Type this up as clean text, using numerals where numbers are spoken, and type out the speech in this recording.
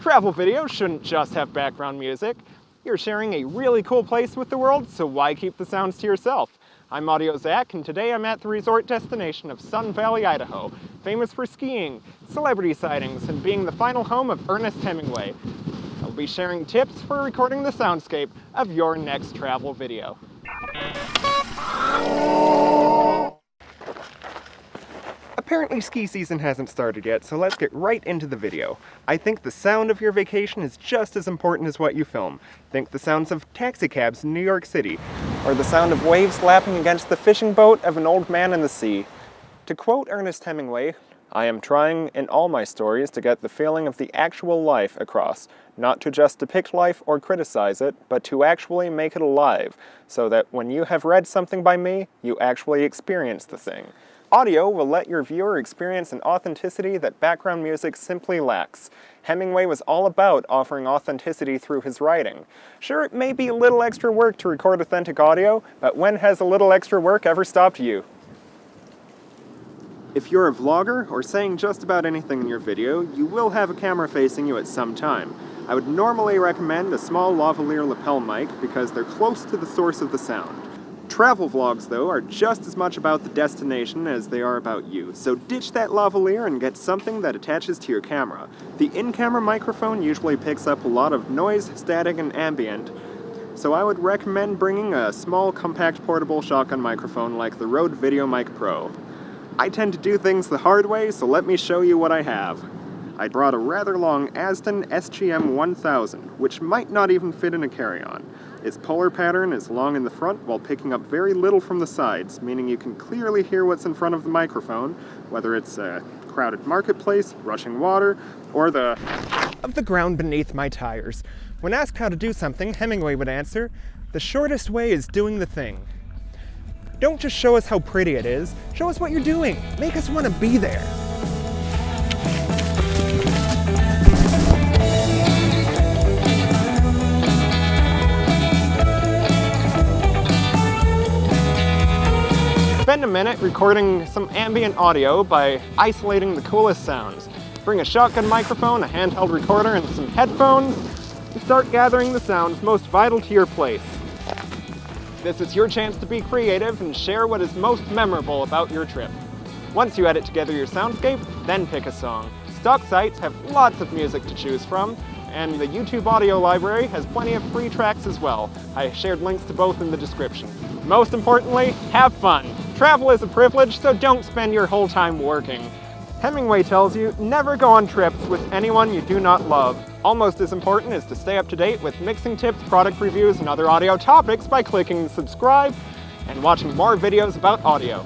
Travel videos shouldn't just have background music. You're sharing a really cool place with the world, so why keep the sounds to yourself? I'm AudioZack, and today I'm at the resort destination of Sun Valley, Idaho, famous for skiing, celebrity sightings, and being the final home of Ernest Hemingway. I'll be sharing tips for recording the soundscape of your next travel video. Apparently ski season hasn't started yet, so let's get right into the video. I think the sound of your vacation is just as important as what you film. Think the sounds of taxicabs in New York City, or the sound of waves lapping against the fishing boat of an old man in the sea. To quote Ernest Hemingway, "I am trying in all my stories to get the feeling of the actual life across, not to just depict life or criticize it, but to actually make it alive, so that when you have read something by me, you actually experience the thing." Audio will let your viewer experience an authenticity that background music simply lacks. Hemingway was all about offering authenticity through his writing. Sure, it may be a little extra work to record authentic audio, but when has a little extra work ever stopped you? If you're a vlogger or saying just about anything in your video, you will have a camera facing you at some time. I would normally recommend a small lavalier lapel mic because they're close to the source of the sound. Travel vlogs, though, are just as much about the destination as they are about you, so ditch that lavalier and get something that attaches to your camera. The in-camera microphone usually picks up a lot of noise, static, and ambient, so I would recommend bringing a small, compact, portable shotgun microphone like the Rode VideoMic Pro. I tend to do things the hard way, so let me show you what I have. I brought a rather long Azden SGM-1000, which might not even fit in a carry-on. Its polar pattern is long in the front while picking up very little from the sides, meaning you can clearly hear what's in front of the microphone, whether it's a crowded marketplace, rushing water, or the of the ground beneath my tires. When asked how to do something, Hemingway would answer, "The shortest way is doing the thing." Don't just show us how pretty it is, show us what you're doing. Make us want to be there. Spend a minute recording some ambient audio by isolating the coolest sounds. Bring a shotgun microphone, a handheld recorder, and some headphones, and start gathering the sounds most vital to your place. This is your chance to be creative and share what is most memorable about your trip. Once you edit together your soundscape, then pick a song. Stock sites have lots of music to choose from, and the YouTube audio library has plenty of free tracks as well. I shared links to both in the description. Most importantly, have fun. Travel is a privilege, so don't spend your whole time working. Hemingway tells you, never go on trips with anyone you do not love. Almost as important is to stay up to date with mixing tips, product reviews, and other audio topics by clicking subscribe and watching more videos about audio.